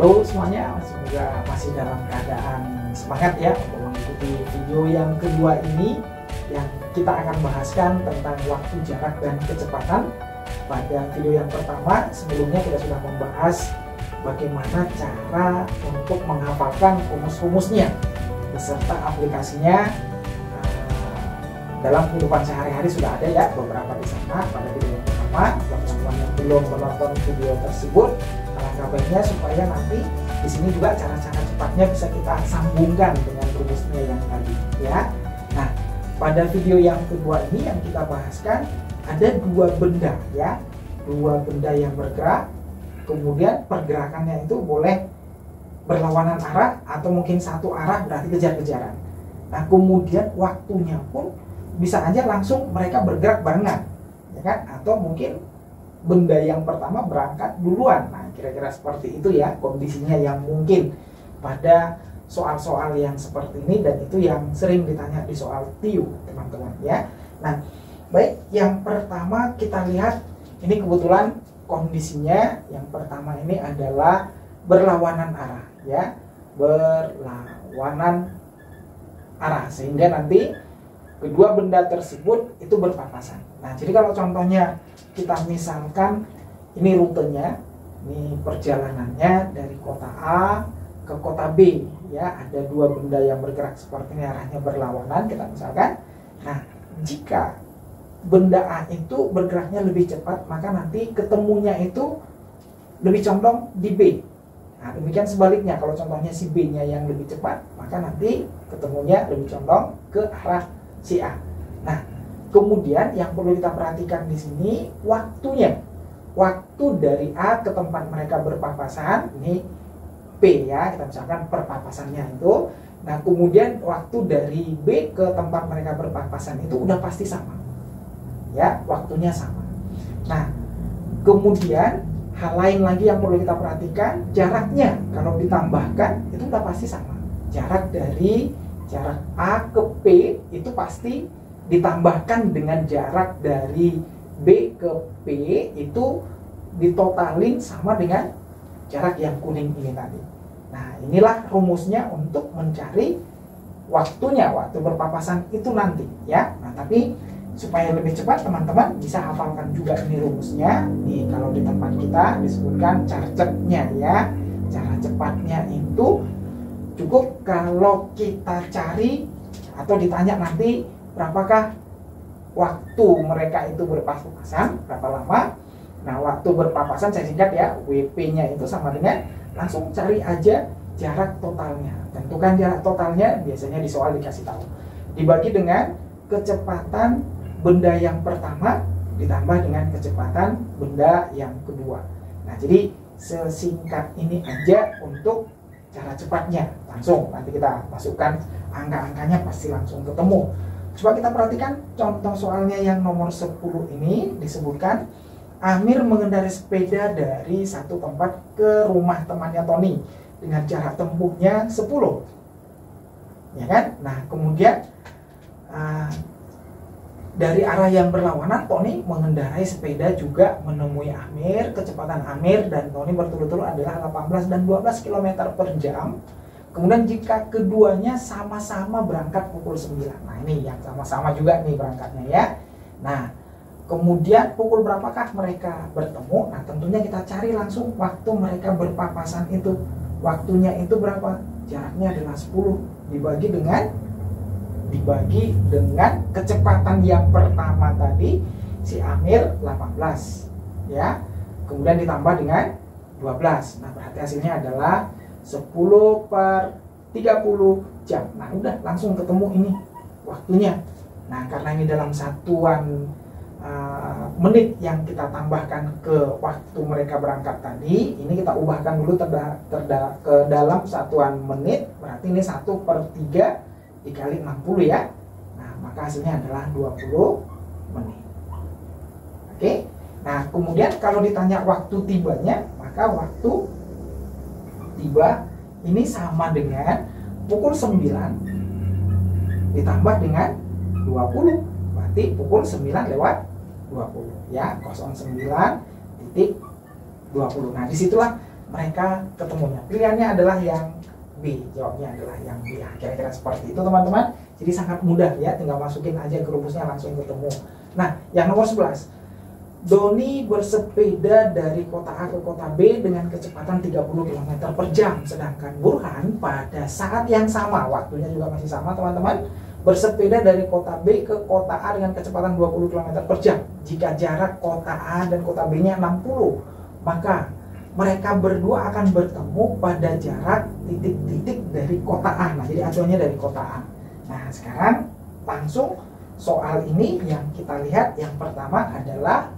Halo semuanya, semoga masih dalam keadaan semangat ya untuk mengikuti video yang kedua ini yang kita akan bahaskan tentang waktu, jarak, dan kecepatan. Pada video yang pertama sebelumnya kita sudah membahas bagaimana cara untuk menghafalkan rumus-rumusnya beserta aplikasinya. Dalam kehidupan sehari-hari sudah ada ya beberapa di sana pada video yang pertama. Buat teman-teman yang belum menonton video tersebut, alangkah baiknya supaya nanti di sini juga cara-cara cepatnya bisa kita sambungkan dengan rumusnya yang tadi ya. Nah, pada video yang kedua ini yang kita bahaskan ada dua benda ya, dua benda yang bergerak, kemudian pergerakannya itu boleh berlawanan arah atau mungkin satu arah, berarti kejar-kejaran. Nah, kemudian waktunya pun bisa aja langsung mereka bergerak barengan ya kan, atau mungkin benda yang pertama berangkat duluan. Nah, kira-kira seperti itu ya kondisinya yang mungkin pada soal-soal yang seperti ini, dan itu yang sering ditanya di soal TIU teman-teman ya. Nah, baik, yang pertama kita lihat ini kebetulan kondisinya yang pertama ini adalah berlawanan arah ya, berlawanan arah, sehingga nanti kedua benda tersebut itu berpapasan. Nah, jadi kalau contohnya kita misalkan ini rutenya, ini perjalanannya dari kota A ke kota B ya, ada dua benda yang bergerak seperti ini, arahnya berlawanan kita misalkan. Nah, jika benda A itu bergeraknya lebih cepat, maka nanti ketemunya itu lebih condong di B. Nah, demikian sebaliknya, kalau contohnya si B-nya yang lebih cepat, maka nanti ketemunya lebih condong ke arah si A. Nah, kemudian yang perlu kita perhatikan di sini waktunya. Waktu dari A ke tempat mereka berpapasan, ini P ya, kita misalkan perpapasannya itu. Nah, kemudian waktu dari B ke tempat mereka berpapasan itu udah pasti sama. Ya, waktunya sama. Nah, kemudian hal lain lagi yang perlu kita perhatikan, jaraknya kalau ditambahkan itu udah pasti sama. Jarak A ke P itu pasti ditambahkan dengan jarak dari B ke P itu ditotalin sama dengan jarak yang kuning ini tadi. Nah, inilah rumusnya untuk mencari waktunya, waktu berpapasan itu nanti ya. Nah, tapi supaya lebih cepat teman-teman bisa hafalkan juga ini rumusnya. Nih, kalau di tempat kita disebutkan cara cepatnya ya. Cara cepatnya itu cukup kalau kita cari atau ditanya nanti berapakah waktu mereka itu berpapasan, berapa lama. Nah, waktu berpapasan saya singkat ya, WP-nya itu sama dengan, langsung cari aja jarak totalnya. Tentukan jarak totalnya, biasanya di soal dikasih tahu. Dibagi dengan kecepatan benda yang pertama ditambah dengan kecepatan benda yang kedua. Nah, jadi sesingkat ini aja untuk cara cepatnya. Langsung nanti kita masukkan angka-angkanya, pasti langsung ketemu. Coba kita perhatikan contoh soalnya yang nomor 10 ini disebutkan Amir mengendarai sepeda dari satu tempat ke rumah temannya Tony dengan jarak tempuhnya 10 ya kan. Nah, kemudian dari arah yang berlawanan Tony mengendarai sepeda juga menemui Amir. Kecepatan Amir dan Tony berturut-turut adalah 18 dan 12 km per jam. Kemudian jika keduanya sama-sama berangkat pukul 9. Nah, ini yang sama-sama juga nih berangkatnya ya. Nah, kemudian pukul berapakah mereka bertemu? Nah, tentunya kita cari langsung waktu mereka berpapasan itu. Waktunya itu berapa? Jaraknya adalah 10 dibagi dengan kecepatan yang pertama tadi si Amir 18 ya. Kemudian ditambah dengan 12. Nah, berarti hasilnya adalah 10 per 30 jam. Nah, udah langsung ketemu ini waktunya. Nah, karena ini dalam satuan menit yang kita tambahkan ke waktu mereka berangkat tadi, ini kita ubahkan dulu ke dalam satuan menit. Berarti ini 1 per 3 dikali 60 ya. Nah, maka hasilnya adalah 20 menit. Oke. Nah, kemudian kalau ditanya waktu tibanya, maka waktu tiba ini sama dengan pukul 9 ditambah dengan 20. Berarti pukul 9 lewat 20 ya, 09.20. Nah, disitulah mereka ketemunya. Pilihannya adalah yang B, jawabnya adalah yang B. Ya, kira-kira seperti itu teman-teman. Jadi sangat mudah ya, tinggal masukin aja ke rumusnya langsung ketemu. Nah, yang nomor 11. Doni bersepeda dari kota A ke kota B dengan kecepatan 30 km per jam. Sedangkan Burhan pada saat yang sama, waktunya juga masih sama teman-teman, bersepeda dari kota B ke kota A dengan kecepatan 20 km per jam. Jika jarak kota A dan kota B-nya 60, maka mereka berdua akan bertemu pada jarak titik-titik dari kota A. Nah, jadi acuannya dari kota A. Nah, sekarang langsung soal ini yang kita lihat, yang pertama adalah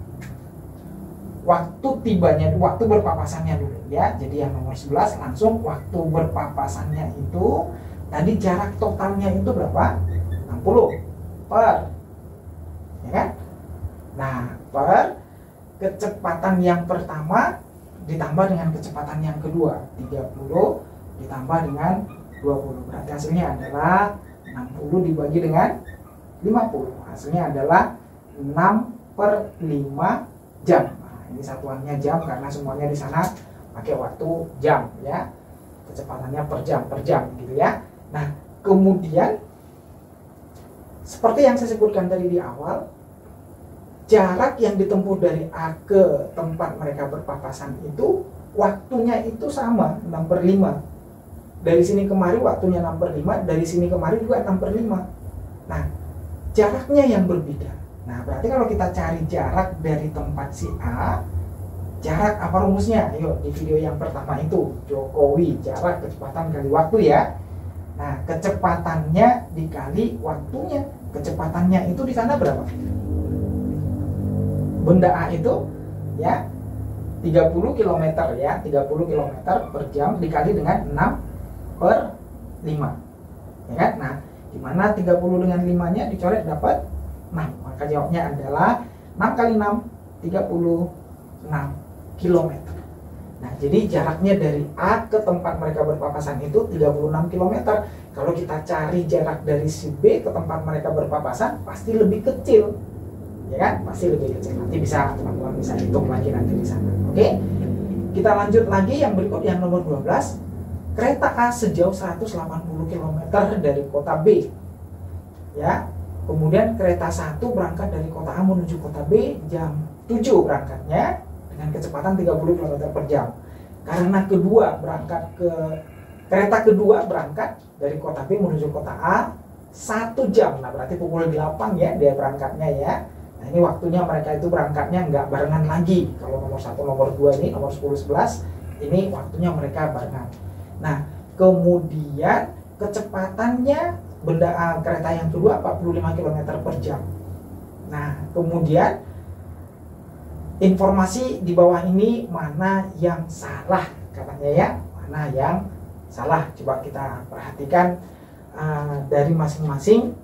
waktu tibanya, waktu berpapasannya dulu ya. Jadi yang nomor 11 langsung waktu berpapasannya itu tadi jarak totalnya itu berapa? 60 per, ya kan? Nah, per kecepatan yang pertama ditambah dengan kecepatan yang kedua, 30 ditambah dengan 20. Berarti hasilnya adalah 60 dibagi dengan 50. Hasilnya adalah 6 per 5 jam. Ini satuannya jam karena semuanya di sana pakai waktu jam ya, kecepatannya per jam gitu ya. Nah, kemudian seperti yang saya sebutkan tadi di awal, jarak yang ditempuh dari A ke tempat mereka berpapasan itu waktunya itu sama, 6 per 5. Dari sini kemari waktunya 6 per 5, dari sini kemari juga 6 per 5. Nah, jaraknya yang berbeda. Nah, berarti kalau kita cari jarak dari tempat si A, jarak apa rumusnya? Ayo, di video yang pertama itu, Jokowi, jarak kecepatan kali waktu ya. Nah, kecepatannya dikali waktunya. Kecepatannya itu di sana berapa? Benda A itu ya 30 km ya, 30 km per jam dikali dengan 6 per 5. Ya kan? Nah, dimana 30 dengan 5-nya dicoret dapat 6. Maka jawabnya adalah 6 kali 6, 36 km. Nah, jadi jaraknya dari A ke tempat mereka berpapasan itu 36 km. Kalau kita cari jarak dari si B ke tempat mereka berpapasan pasti lebih kecil. Ya kan? Pasti lebih kecil. Nanti bisa teman-teman bisa hitung lagi nanti di sana. Oke? Kita lanjut lagi yang berikut, yang nomor 12. Kereta A sejauh 180 km dari kota B. Ya. Kemudian kereta 1 berangkat dari kota A menuju kota B jam 7 berangkatnya dengan kecepatan 30 km per jam. Karena kereta kedua berangkat dari kota B menuju kota A 1 jam. Nah, berarti pukul 8 ya dia berangkatnya ya. Nah, ini waktunya mereka itu berangkatnya nggak barengan lagi. Kalau nomor 1, nomor 2 ini, nomor 10, 11 ini waktunya mereka barengan. Nah, kemudian kecepatannya kereta yang kedua 45 km per jam. Nah, kemudian informasi di bawah ini mana yang salah katanya ya, mana yang salah. Coba kita perhatikan dari masing-masing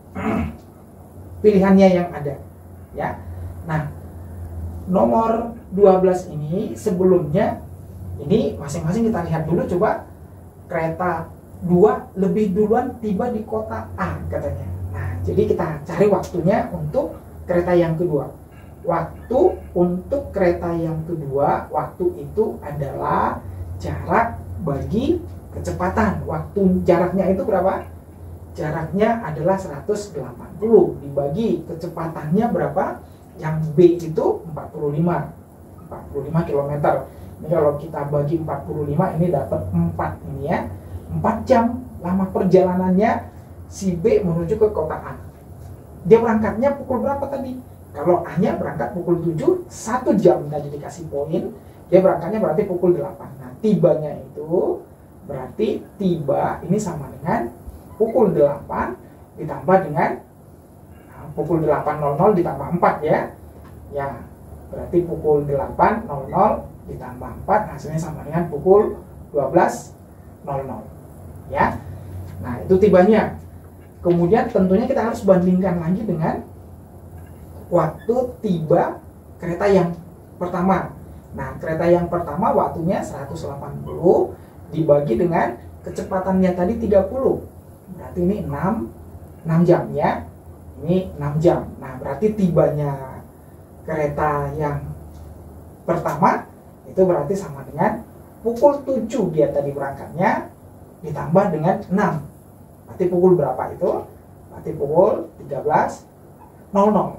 pilihannya yang ada ya. Nah, nomor 12 ini sebelumnya ini masing-masing kita lihat dulu, coba kereta 2 lebih duluan tiba di kota A katanya. Nah, jadi kita cari waktunya untuk kereta yang kedua. Waktu untuk kereta yang kedua, waktu itu adalah jarak bagi kecepatan. Waktu jaraknya itu berapa? Jaraknya adalah 180 dibagi kecepatannya berapa? Yang B itu 45 km. Ini kalau kita bagi 45 ini dapat 4 ini ya. 4 jam lama perjalanannya si B menuju ke kota A. Dia berangkatnya pukul berapa tadi? Kalau A-nya berangkat pukul 7, 1 jam tadi dikasih poin. Dia berangkatnya berarti pukul 8. Nah, tibanya itu berarti tiba ini sama dengan pukul 8 ditambah dengan pukul 8.00 ditambah 4 ya. Ya, berarti pukul 8.00 ditambah 4 hasilnya sama dengan pukul 12.00 ya. Nah, itu tibanya. Kemudian tentunya kita harus bandingkan lagi dengan waktu tiba kereta yang pertama. Nah, kereta yang pertama waktunya 180 dibagi dengan kecepatannya tadi 30. Berarti ini 6 jam ya. Ini 6 jam. Nah, berarti tibanya kereta yang pertama itu berarti sama dengan pukul 7 dia tadi berangkatnya, ditambah dengan 6. Berarti pukul berapa itu? Berarti pukul 13.00,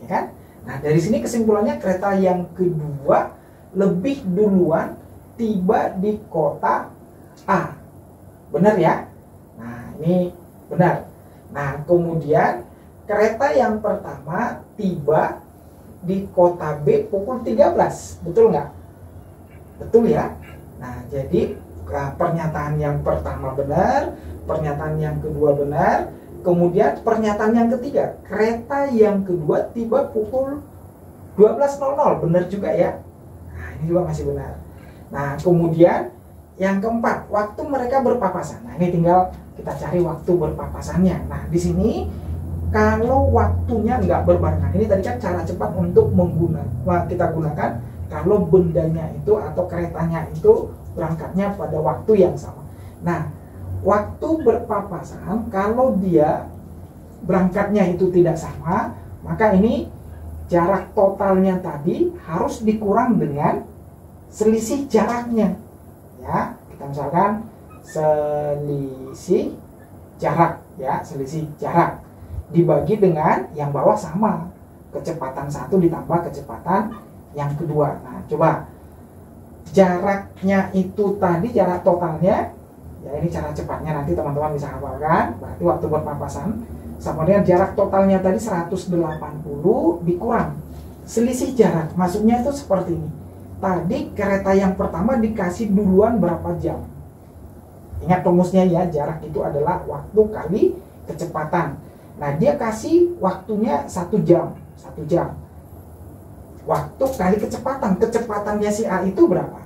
ya kan? Nah, dari sini kesimpulannya kereta yang kedua lebih duluan tiba di kota A. Benar ya? Nah, ini benar. Nah, kemudian kereta yang pertama tiba di kota B pukul 13. Betul nggak? Betul ya? Nah, jadi pernyataan yang pertama benar, pernyataan yang kedua benar, kemudian pernyataan yang ketiga, kereta yang kedua tiba pukul 12.00, benar juga ya? Nah, ini juga masih benar. Nah, kemudian yang keempat, waktu mereka berpapasan. Nah, ini tinggal kita cari waktu berpapasannya. Nah, di sini kalau waktunya nggak berbarengan, ini tadi kan cara cepat untuk kita gunakan kalau bendanya itu atau keretanya itu berangkatnya pada waktu yang sama. Nah, waktu berpapasan kalau dia berangkatnya itu tidak sama, maka ini jarak totalnya tadi harus dikurang dengan selisih jaraknya. Ya, kita misalkan selisih jarak, ya, selisih jarak dibagi dengan yang bawah sama, kecepatan satu ditambah kecepatan yang kedua. Nah, coba jaraknya itu tadi, jarak totalnya, ya ini cara cepatnya nanti teman-teman bisa hafalkan. Berarti waktu berpapasan sama dengan jarak totalnya tadi 180 dikurang selisih jarak. Maksudnya itu seperti ini. Tadi kereta yang pertama dikasih duluan berapa jam? Ingat rumusnya ya, jarak itu adalah waktu kali kecepatan. Nah, dia kasih waktunya 1 jam. 1 jam. Waktu kali kecepatan. Kecepatannya si A itu berapa?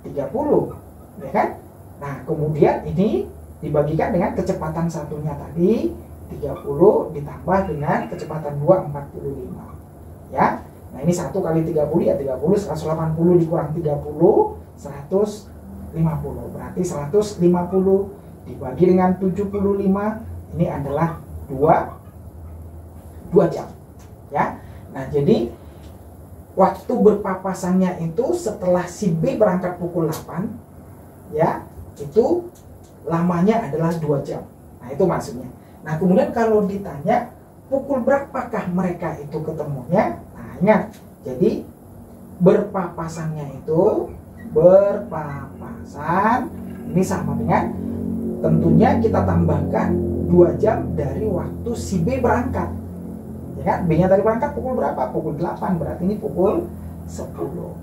30. Ya kan? Nah, kemudian ini dibagikan dengan kecepatan satunya tadi 30 ditambah dengan kecepatan 2 45. Ya. Nah, ini 1 kali 30 ya 30, 180 dikurang 30 150. Berarti 150 dibagi dengan 75 ini adalah 2 jam. Ya. Nah, jadi waktu berpapasannya itu setelah si B berangkat pukul 8, ya, itu lamanya adalah 2 jam. Nah, itu maksudnya. Nah, kemudian kalau ditanya pukul berapakah mereka itu ketemunya? Nah, ingat. Jadi berpapasannya itu ini sama dengan tentunya kita tambahkan 2 jam dari waktu si B berangkat. Ya kan? B-nya tadi berangkat pukul berapa? Pukul 8, berarti ini pukul 10.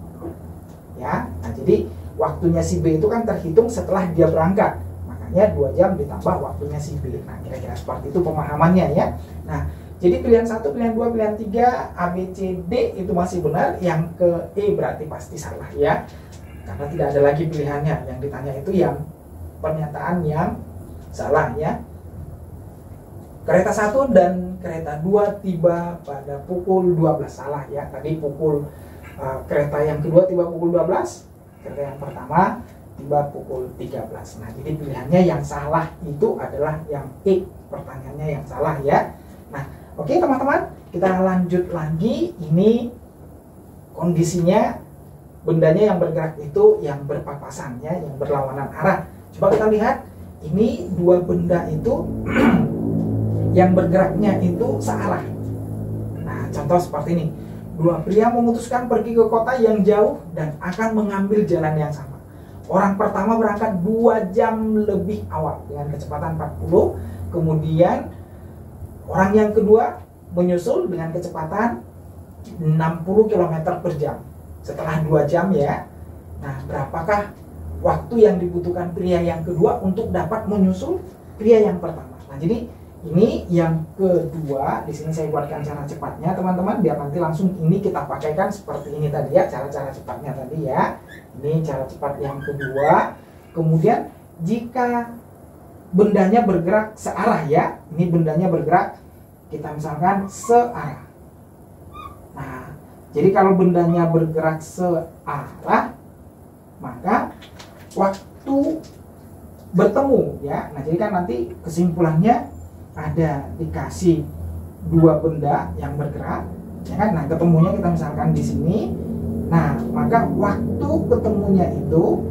Ya. Nah, jadi waktunya si B itu kan terhitung setelah dia berangkat. Makanya 2 jam ditambah waktunya si B. Nah, kira-kira seperti itu pemahamannya ya. Nah, jadi pilihan 1, pilihan 2, pilihan 3, A, B, C, D itu masih benar. Yang ke E berarti pasti salah ya. Karena tidak ada lagi pilihannya. Yang ditanya itu yang pernyataan yang salah ya. Kereta 1 dan kereta 2 tiba pada pukul 12. Salah ya. Tadi kereta yang kedua tiba pukul 12. Kereta yang pertama tiba pukul 13. Nah, jadi pilihannya yang salah itu adalah yang E. Pertanyaannya yang salah ya. Nah, oke teman-teman, kita lanjut lagi. Ini kondisinya bendanya yang bergerak itu yang berpapasan ya, yang berlawanan arah. Coba kita lihat, ini dua benda itu yang bergeraknya itu searah. Nah, contoh seperti ini. Dua pria memutuskan pergi ke kota yang jauh dan akan mengambil jalan yang sama. Orang pertama berangkat 2 jam lebih awal dengan kecepatan 40. Kemudian orang yang kedua menyusul dengan kecepatan 60 km per jam. Setelah 2 jam ya. Nah, berapakah waktu yang dibutuhkan pria yang kedua untuk dapat menyusul pria yang pertama? Nah, jadi ini yang kedua. Di sini saya buatkan cara cepatnya teman-teman, biar nanti langsung ini kita pakaikan seperti ini tadi ya, cara-cara cepatnya tadi ya. Ini cara cepat yang kedua. Kemudian jika bendanya bergerak searah ya, ini bendanya bergerak, kita misalkan searah. Nah, jadi kalau bendanya bergerak searah, maka waktu bertemu ya. Nah, jadi kan nanti kesimpulannya ada dikasih dua benda yang bergerak, ya kan? Nah, ketemunya kita misalkan di sini. Nah, maka waktu ketemunya itu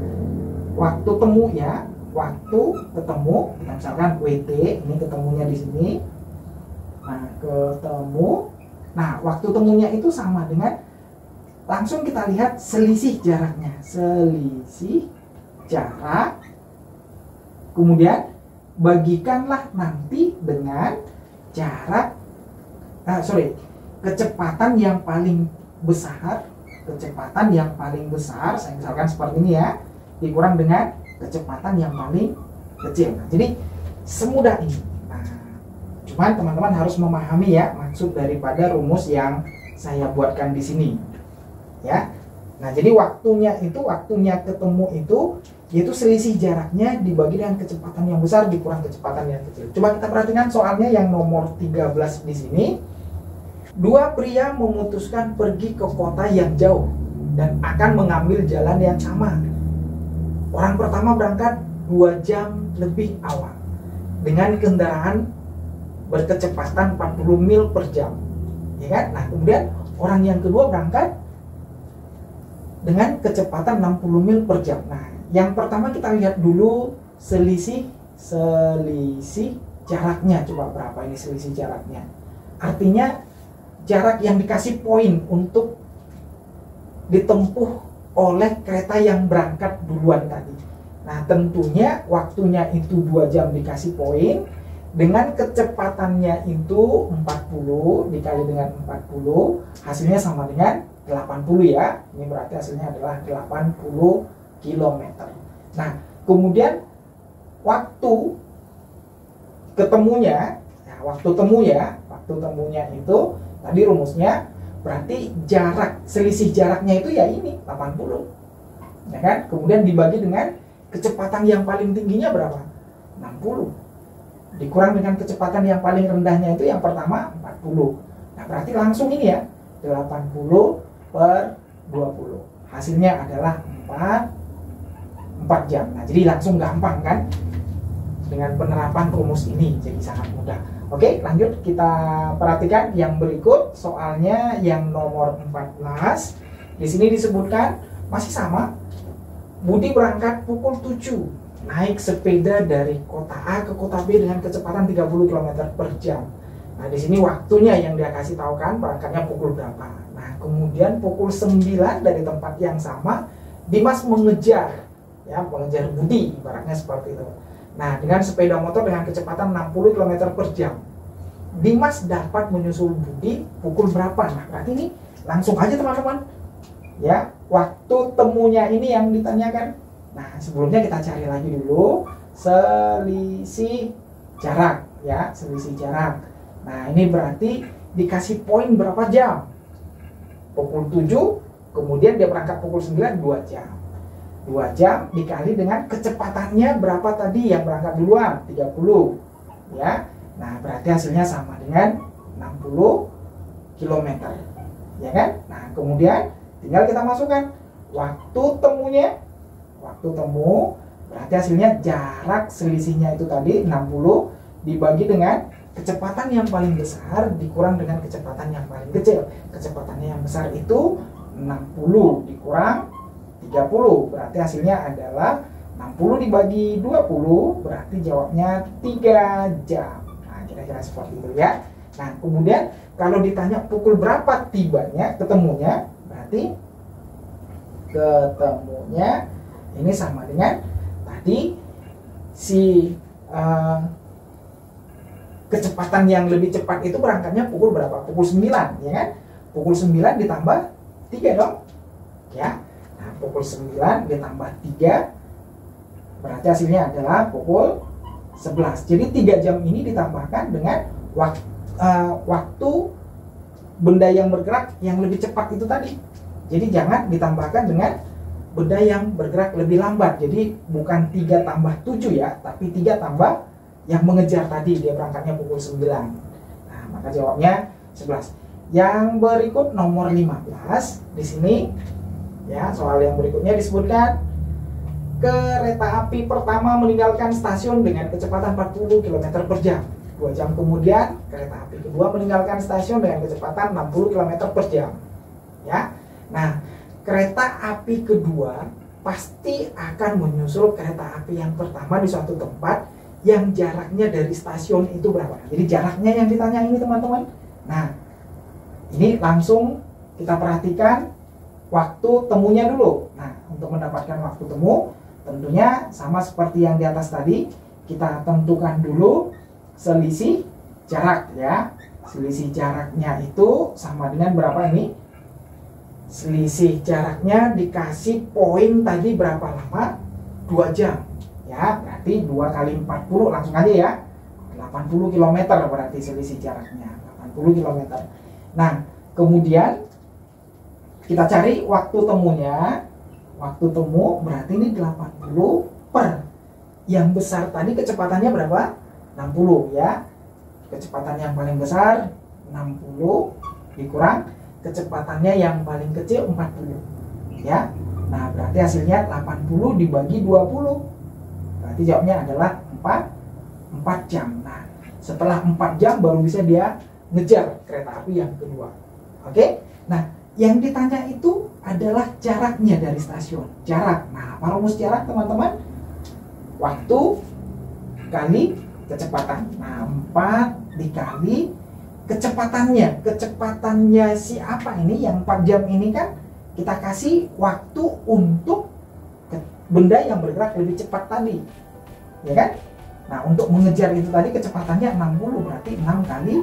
waktu temu ya, waktu ketemu, kita misalkan WT, ini ketemunya di sini. Nah, ketemu. Nah, waktu temunya itu sama dengan, langsung kita lihat selisih jaraknya. Selisih jarak. Kemudian bagikanlah nanti dengan jarak, kecepatan yang paling besar. Kecepatan yang paling besar, saya misalkan seperti ini ya, dikurang dengan kecepatan yang paling kecil. Nah, jadi semudah ini. Nah, cuman teman-teman harus memahami ya maksud daripada rumus yang saya buatkan di sini. Ya. Nah, jadi waktunya ketemu itu yaitu selisih jaraknya dibagi dengan kecepatan yang besar dikurang kecepatan yang kecil. Coba kita perhatikan soalnya yang nomor 13 di sini. Dua pria memutuskan pergi ke kota yang jauh dan akan mengambil jalan yang sama. Orang pertama berangkat 2 jam lebih awal dengan kendaraan berkecepatan 40 mil per jam. Ya kan? Nah, kemudian orang yang kedua berangkat dengan kecepatan 60 mil per jam. Nah, yang pertama kita lihat dulu selisih jaraknya. Coba berapa ini selisih jaraknya? Artinya jarak yang dikasih poin untuk ditempuh oleh kereta yang berangkat duluan tadi. Nah, tentunya waktunya itu 2 jam dikasih poin, dengan kecepatannya itu 40 dikali dengan 40, hasilnya sama dengan 80 ya. Ini berarti hasilnya adalah 80 km. Nah, kemudian waktu ketemunya, waktu temunya itu tadi rumusnya berarti selisih jaraknya itu ya ini 80. Ya kan? Kemudian dibagi dengan kecepatan yang paling tingginya berapa? 60. Dikurang dengan kecepatan yang paling rendahnya itu yang pertama 40. Nah, berarti langsung ini ya 80 per 20. Hasilnya adalah 4 jam. Nah, jadi langsung gampang kan dengan penerapan rumus ini, jadi sangat mudah. Oke, lanjut kita perhatikan yang berikut, soalnya yang nomor 14. Di sini disebutkan masih sama. Budi berangkat pukul 7, naik sepeda dari kota A ke kota B dengan kecepatan 30 km per jam. Nah, di sini waktunya yang dia kasih tahu kan, berangkatnya pukul berapa. Nah, kemudian pukul 9 dari tempat yang sama, Dimas mengejar Budi, ibaratnya seperti itu. Nah, dengan sepeda motor dengan kecepatan 60 km per jam, Dimas dapat menyusul Budi pukul berapa? Nah, berarti ini langsung aja teman-teman. Ya, waktu temunya ini yang ditanyakan. Nah, sebelumnya kita cari lagi dulu selisih jarak ya, selisih jarak. Nah, ini berarti dikasih poin berapa jam? Pukul 7, kemudian dia berangkat pukul 9, 2 jam. 2 jam dikali dengan kecepatannya berapa tadi yang berangkat duluan? 30 ya. Nah, berarti hasilnya sama dengan 60 km ya kan. Nah, kemudian tinggal kita masukkan waktu temu berarti hasilnya jarak selisihnya itu tadi 60 dibagi dengan kecepatan yang paling besar dikurang dengan kecepatan yang paling kecil. Kecepatannya yang besar itu 60 dikurang 30, berarti hasilnya adalah 60 dibagi 20, berarti jawabnya 3 jam. Nah, kira-kira seperti itu ya. Nah, kemudian kalau ditanya pukul berapa ketemunya, berarti ketemunya ini sama dengan tadi si kecepatan yang lebih cepat itu berangkatnya pukul berapa? Pukul 9 ya kan? Pukul 9 ditambah 3 dong ya. Nah, pukul 9 ditambah 3 berarti hasilnya adalah pukul 11. Jadi 3 jam ini ditambahkan dengan waktu benda yang bergerak yang lebih cepat itu tadi. Jadi jangan ditambahkan dengan benda yang bergerak lebih lambat. Jadi bukan 3 tambah 7 ya, tapi 3 tambah yang mengejar tadi, dia berangkatnya pukul 9. Nah, maka jawabnya 11. Yang berikut nomor 15 di sini ya, soal yang berikutnya disebutkan kereta api pertama meninggalkan stasiun dengan kecepatan 40 km per jam. 2 jam kemudian kereta api kedua meninggalkan stasiun dengan kecepatan 60 km per jam. Ya. Nah, kereta api kedua pasti akan menyusul kereta api yang pertama di suatu tempat yang jaraknya dari stasiun itu berapa. Jadi jaraknya yang ditanya ini teman-teman. Nah, ini langsung kita perhatikan waktu temunya dulu. Nah, untuk mendapatkan waktu temu, tentunya sama seperti yang di atas tadi, kita tentukan dulu selisih jarak ya. Selisih jaraknya itu sama dengan berapa ini? Selisih jaraknya dikasih poin tadi berapa lama? 2 jam. Ya, berarti 2 kali 40 langsung aja ya. 80 km berarti selisih jaraknya. 80 km. Nah, kemudian kita cari waktu temunya. Waktu temu berarti ini 80 per. Yang besar tadi kecepatannya berapa? 60 ya. Kecepatan yang paling besar 60 dikurang kecepatannya yang paling kecil 40 ya. Nah, berarti hasilnya 80 dibagi 20. Berarti jawabnya adalah 4 jam. Nah, setelah 4 jam baru bisa dia ngejar kereta api yang kedua. Oke? Nah, yang ditanya itu adalah jaraknya dari stasiun. Jarak. Nah, apa rumus jarak teman-teman? Waktu kali kecepatan. Nah, 4 dikali kecepatannya. Kecepatannya si apa ini? Yang 4 jam ini kan kita kasih waktu untuk benda yang bergerak lebih cepat tadi. Ya kan? Nah, untuk mengejar itu tadi kecepatannya 60, berarti 4 kali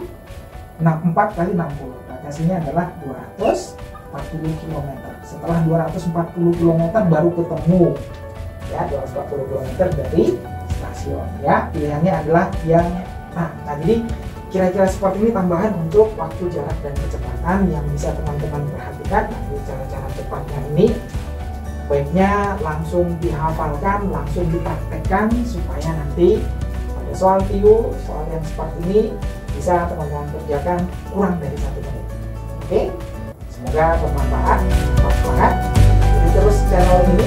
60. Berarti hasilnya adalah 240 km. Setelah 240 km baru ketemu. Ya, 240 km dari stasiun. Ya, pilihannya adalah yang nah, jadi kira-kira seperti ini tambahan untuk waktu, jarak, dan kecepatan yang bisa teman-teman perhatikan. Nah, cara-cara cepatnya ini baiknya langsung dihafalkan, langsung dipraktekkan supaya nanti pada soal TIO, soal yang seperti ini bisa teman-teman kerjakan kurang dari 1 menit. Oke, semoga bermanfaat. Tetap semangat, ikuti terus channel ini